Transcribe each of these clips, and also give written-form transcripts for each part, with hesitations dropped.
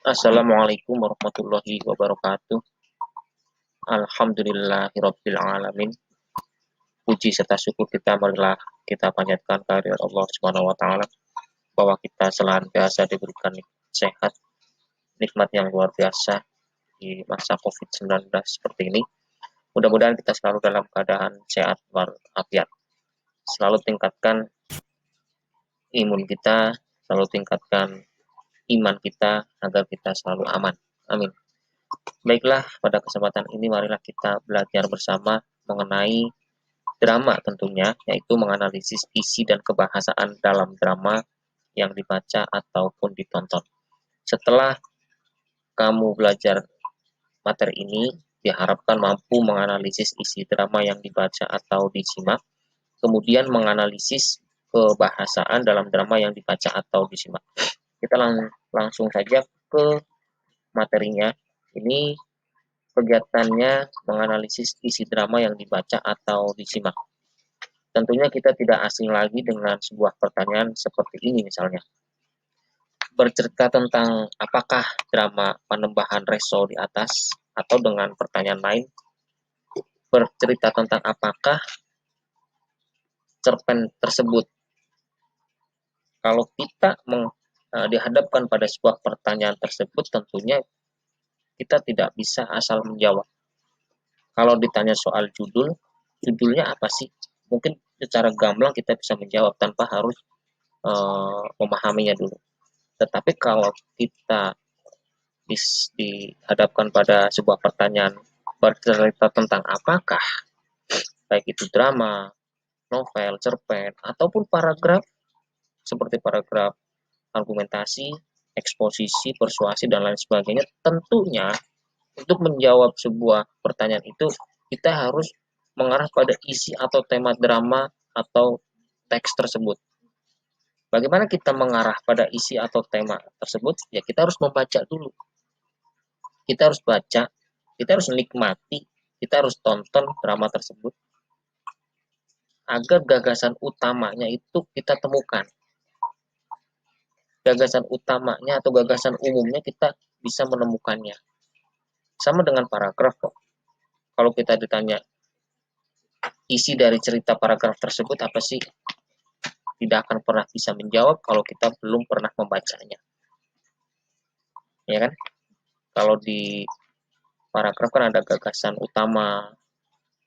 Assalamualaikum warahmatullahi wabarakatuh. Alhamdulillahirabbil alamin. Puji serta syukur kita marilah kita panjatkan kehadirat Allah Subhanahu wa taala bahwa kita senantiasa diberikan sehat, nikmat yang luar biasa di masa Covid-19 seperti ini. Mudah-mudahan kita selalu dalam keadaan sehat walafiat. Selalu tingkatkan imun kita, selalu tingkatkan iman kita agar kita selalu aman. Amin. Baiklah, pada kesempatan ini marilah kita belajar bersama mengenai drama tentunya, yaitu menganalisis isi dan kebahasaan dalam drama yang dibaca ataupun ditonton. Setelah kamu belajar materi ini, diharapkan mampu menganalisis isi drama yang dibaca atau disimak, kemudian menganalisis kebahasaan dalam drama yang dibaca atau disimak. Kita langsung saja ke materinya. Ini kegiatannya menganalisis isi drama yang dibaca atau disimak. Tentunya kita tidak asing lagi dengan sebuah pertanyaan seperti ini misalnya. Bercerita tentang apakah drama Panembahan Reso di atas, atau dengan pertanyaan lain, bercerita tentang apakah cerpen tersebut. Kalau kita dihadapkan pada sebuah pertanyaan tersebut, tentunya kita tidak bisa asal menjawab. Kalau ditanya soal judulnya apa sih? Mungkin secara gamblang kita bisa menjawab tanpa harus memahaminya dulu. Tetapi kalau kita dihadapkan pada sebuah pertanyaan bercerita tentang apakah, baik itu drama, novel, cerpen, ataupun paragraf seperti paragraf argumentasi, eksposisi, persuasi, dan lain sebagainya, tentunya untuk menjawab sebuah pertanyaan itu kita harus mengarah pada isi atau tema drama atau teks tersebut. Bagaimana kita mengarah pada isi atau tema tersebut? Ya kita harus membaca dulu. Kita harus baca, kita harus nikmati, kita harus tonton drama tersebut agar gagasan utamanya itu kita temukan. Gagasan utamanya atau gagasan umumnya kita bisa menemukannya. Sama dengan paragraf kok. Kalau kita ditanya isi dari cerita paragraf tersebut apa sih? Tidak akan pernah bisa menjawab kalau kita belum pernah membacanya. Ya kan? Kalau di paragraf kan ada gagasan utama,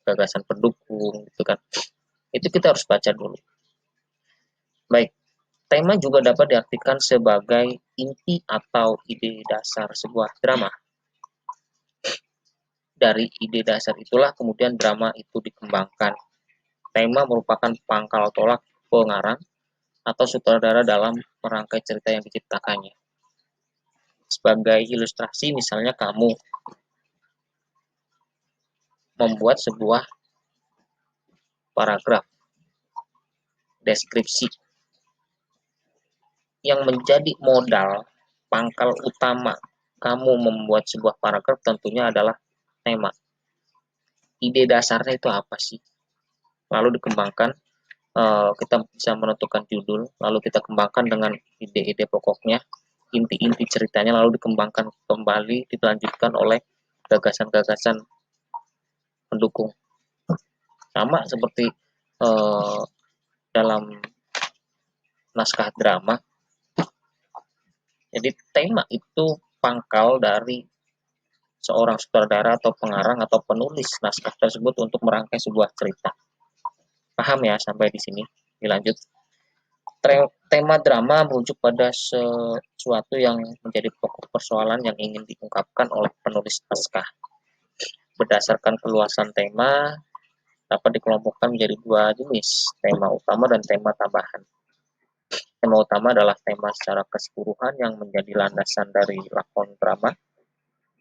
gagasan pendukung gitu kan. Itu kita harus baca dulu. Baik, tema juga dapat diartikan sebagai inti atau ide dasar sebuah drama. Dari ide dasar itulah kemudian drama itu dikembangkan. Tema merupakan pangkal tolak pengarang atau sutradara dalam merangkai cerita yang diciptakannya. Sebagai ilustrasi, misalnya kamu membuat sebuah paragraf deskripsi yang menjadi modal pangkal utama kamu membuat sebuah paragraf tentunya adalah tema. Ide dasarnya itu apa sih? Lalu dikembangkan, kita bisa menentukan judul, lalu kita kembangkan dengan ide-ide pokoknya, inti-inti ceritanya, lalu dikembangkan kembali, dilanjutkan oleh gagasan-gagasan pendukung. Sama seperti dalam naskah drama. Jadi tema itu pangkal dari seorang sutradara atau pengarang atau penulis naskah tersebut untuk merangkai sebuah cerita. Paham ya sampai di sini? Dilanjut. Tema drama merujuk pada sesuatu yang menjadi pokok persoalan yang ingin diungkapkan oleh penulis naskah. Berdasarkan keluasan tema, dapat dikelompokkan menjadi dua jenis, tema utama dan tema tambahan. Tema utama adalah tema secara keseluruhan yang menjadi landasan dari lakon drama.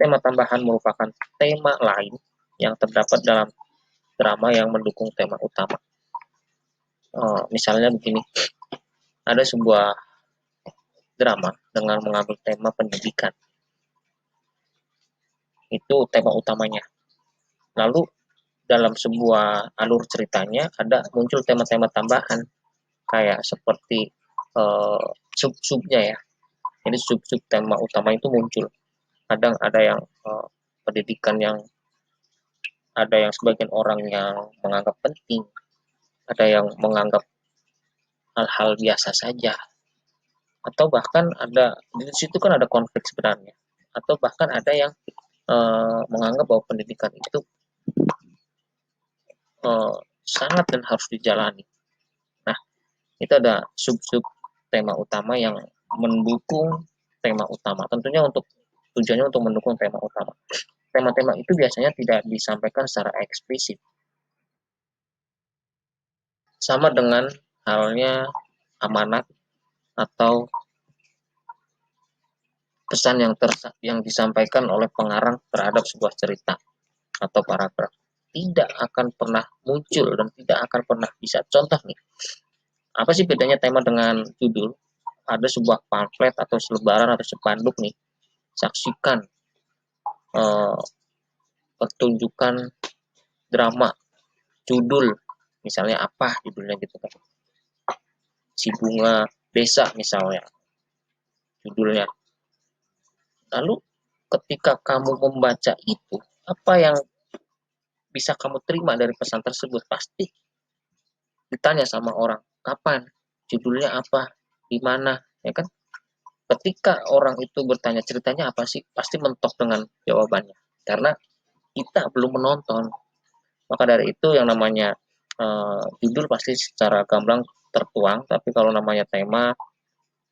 Tema tambahan merupakan tema lain yang terdapat dalam drama yang mendukung tema utama. Misalnya begini, ada sebuah drama dengan mengambil tema pendidikan. Itu tema utamanya. Lalu dalam sebuah alur ceritanya ada muncul tema-tema tambahan kayak seperti sub-subnya ya. Jadi sub-sub tema utama itu muncul. Kadang ada yang pendidikan yang ada yang sebagian orang yang menganggap penting, ada yang menganggap hal-hal biasa saja, atau bahkan ada di situ kan ada konflik sebenarnya, atau bahkan ada yang menganggap bahwa pendidikan itu sangat dan harus dijalani. Nah, itu ada sub-sub tema utama yang mendukung tema utama. Tentunya untuk tujuannya untuk mendukung tema utama. Tema-tema itu biasanya tidak disampaikan secara eksplisit. Sama dengan halnya amanat atau pesan yang disampaikan oleh pengarang terhadap sebuah cerita atau paragraf tidak akan pernah muncul dan tidak akan pernah bisa. Contoh nih, apa sih bedanya tema dengan judul? Ada sebuah pamflet atau selebaran atau spanduk nih, saksikan eh, pertunjukan drama, judul misalnya apa judulnya gitu kan, si bunga desa misalnya judulnya. Lalu ketika kamu membaca itu, apa yang bisa kamu terima dari pesan tersebut? Pasti ditanya sama orang, kapan, judulnya apa, di mana, ya kan? Ketika orang itu bertanya ceritanya apa sih, pasti mentok dengan jawabannya, karena kita belum menonton. Maka dari itu yang namanya judul pasti secara gamblang tertuang, tapi kalau namanya tema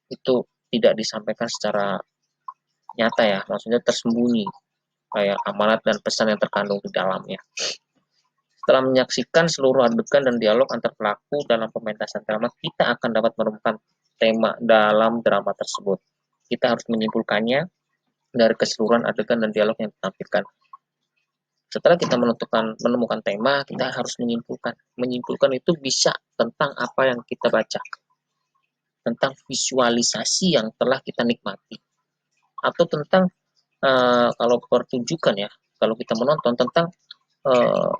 itu tidak disampaikan secara nyata ya, maksudnya tersembunyi, kayak amanat dan pesan yang terkandung di dalamnya. Setelah menyaksikan seluruh adegan dan dialog antar pelaku dalam pementasan drama, kita akan dapat menemukan tema dalam drama tersebut. Kita harus menyimpulkannya dari keseluruhan adegan dan dialog yang ditampilkan. Setelah kita menemukan tema, kita harus menyimpulkan. Menyimpulkan itu bisa tentang apa yang kita baca, tentang visualisasi yang telah kita nikmati, atau tentang kalau pertunjukan ya, kalau kita menonton tentang uh,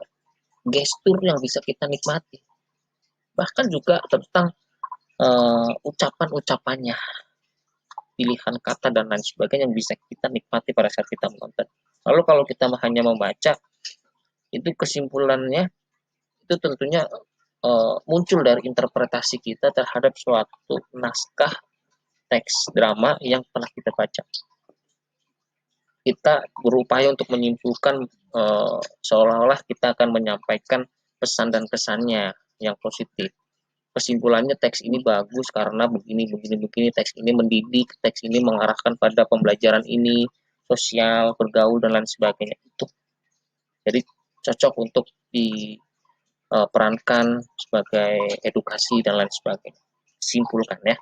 gestur yang bisa kita nikmati, bahkan juga tentang ucapan-ucapannya, pilihan kata dan lain sebagainya yang bisa kita nikmati pada saat kita menonton. Lalu kalau kita hanya membaca, itu kesimpulannya itu tentunya muncul dari interpretasi kita terhadap suatu naskah teks drama yang pernah kita baca. Kita berupaya untuk menyimpulkan seolah-olah kita akan menyampaikan pesan dan kesannya yang positif. Kesimpulannya teks ini bagus karena begini begini begini, teks ini mendidik, teks ini mengarahkan pada pembelajaran ini, sosial, bergaul dan lain sebagainya. Itu jadi cocok untuk diperankan sebagai edukasi dan lain sebagainya. Simpulkan ya.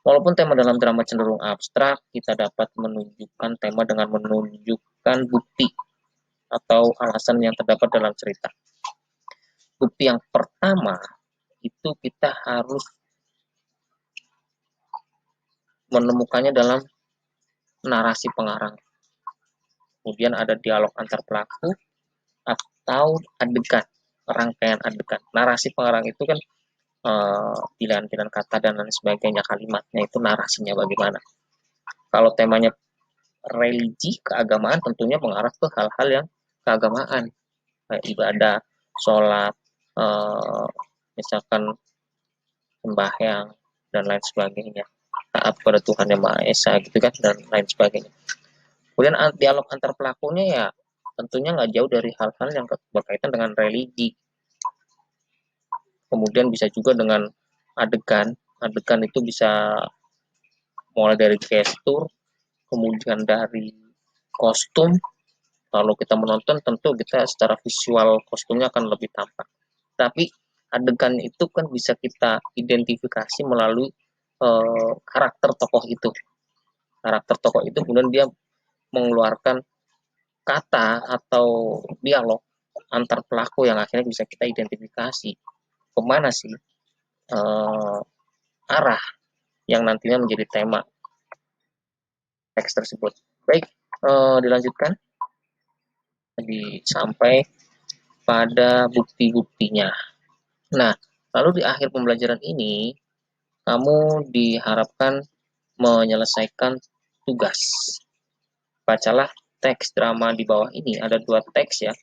Walaupun tema dalam drama cenderung abstrak, kita dapat menunjukkan tema dengan menunjukkan bukti atau alasan yang terdapat dalam cerita. Bukti yang pertama itu kita harus menemukannya dalam narasi pengarang. Kemudian ada dialog antar pelaku atau adegan, rangkaian adegan. Narasi pengarang itu kan pilihan-pilihan kata dan lain sebagainya, kalimatnya itu narasinya bagaimana. Kalau temanya religi, keagamaan, tentunya mengarah ke hal-hal yang keagamaan, kayak ibadah, sholat, misalkan sembahyang dan lain sebagainya, taat pada Tuhan Yang Maha Esa gitu kan, dan lain sebagainya. Kemudian dialog antar pelakunya ya tentunya nggak jauh dari hal-hal yang berkaitan dengan religi. Kemudian bisa juga dengan adegan, adegan itu bisa mulai dari gestur, kemudian dari kostum. Kalau kita menonton tentu kita secara visual kostumnya akan lebih tampak. Tapi adegan itu kan bisa kita identifikasi melalui karakter tokoh itu. Karakter tokoh itu kemudian dia mengeluarkan kata atau dialog antar pelaku yang akhirnya bisa kita identifikasi kemana sih arah yang nantinya menjadi tema teks tersebut. Baik, dilanjutkan sampai pada bukti-buktinya. Nah, lalu di akhir pembelajaran ini kamu diharapkan menyelesaikan tugas. Bacalah teks drama di bawah ini, ada 2 teks ya.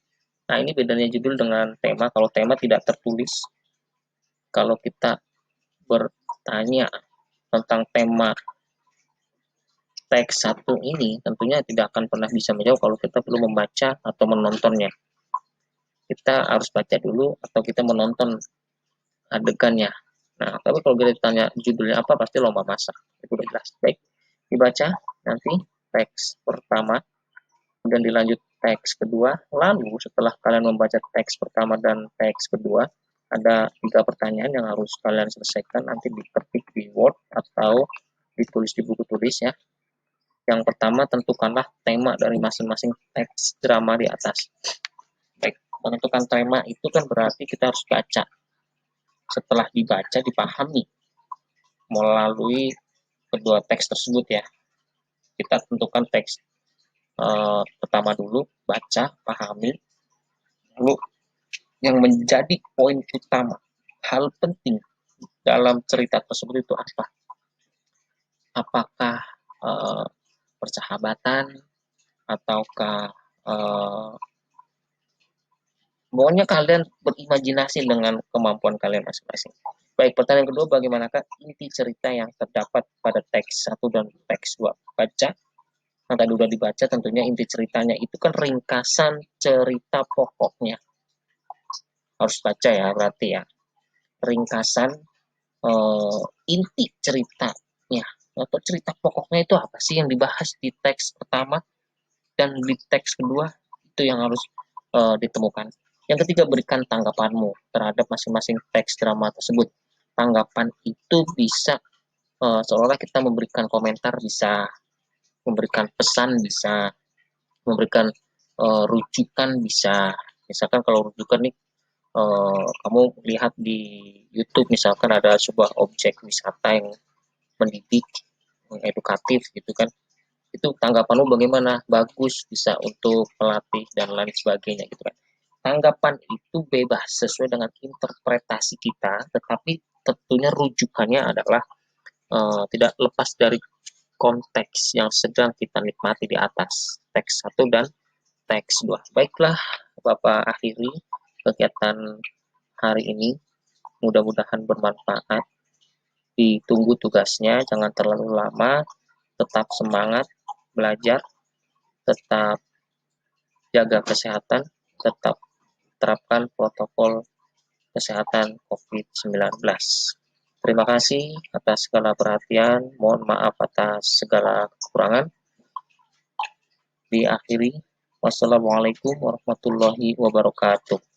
Nah, ini bedanya judul dengan tema. Kalau tema tidak tertulis. Kalau kita bertanya tentang tema teks satu ini, tentunya tidak akan pernah bisa menjawab kalau kita belum membaca atau menontonnya. Kita harus baca dulu atau kita menonton adegannya. Nah, tapi kalau kita ditanya judulnya apa, pasti lomba masak. Itu udah jelas. Baik, dibaca nanti teks pertama, kemudian dilanjut teks kedua. Lalu setelah kalian membaca teks pertama dan teks kedua, ada 3 pertanyaan yang harus kalian selesaikan, nanti diketik di Word atau ditulis di buku tulis ya. Yang pertama, tentukanlah tema dari masing-masing teks drama di atas. Baik, menentukan tema itu kan berarti kita harus baca. Setelah dibaca, dipahami melalui kedua teks tersebut ya. Kita tentukan teks pertama dulu, baca, pahami. Lalu yang menjadi poin utama, hal penting dalam cerita tersebut itu apa? Apakah persahabatan ataukah pokoknya kalian berimajinasi dengan kemampuan kalian masing-masing. Baik, pertanyaan kedua, bagaimanakah inti cerita yang terdapat pada teks 1 dan teks 2? Baca. Yang tadi udah dibaca, tentunya inti ceritanya itu kan ringkasan cerita pokoknya. Harus baca ya, berarti ya. Ringkasan inti ceritanya atau cerita pokoknya itu apa sih yang dibahas di teks pertama dan di teks kedua, itu yang harus ditemukan. Yang ketiga, berikan tanggapanmu terhadap masing-masing teks drama tersebut. Tanggapan itu bisa seolah kita memberikan komentar, bisa memberikan pesan, bisa memberikan rujukan, bisa. Misalkan kalau rujukan nih, kamu lihat di YouTube misalkan ada sebuah objek wisata yang mendidik, edukatif gitu kan. Itu tanggapanmu bagaimana? Bagus, bisa untuk pelatih dan lain sebagainya gitu kan. Tanggapan itu bebas sesuai dengan interpretasi kita, tetapi tentunya rujukannya adalah tidak lepas dari konteks yang sedang kita nikmati di atas teks 1 dan teks 2. Baiklah, Bapak akhiri kegiatan hari ini. Mudah-mudahan bermanfaat. Ditunggu tugasnya, jangan terlalu lama, tetap semangat belajar, tetap jaga kesehatan, tetap terapkan protokol kesehatan COVID-19. Terima kasih atas segala perhatian, mohon maaf atas segala kekurangan. Diakhiri, wassalamualaikum warahmatullahi wabarakatuh.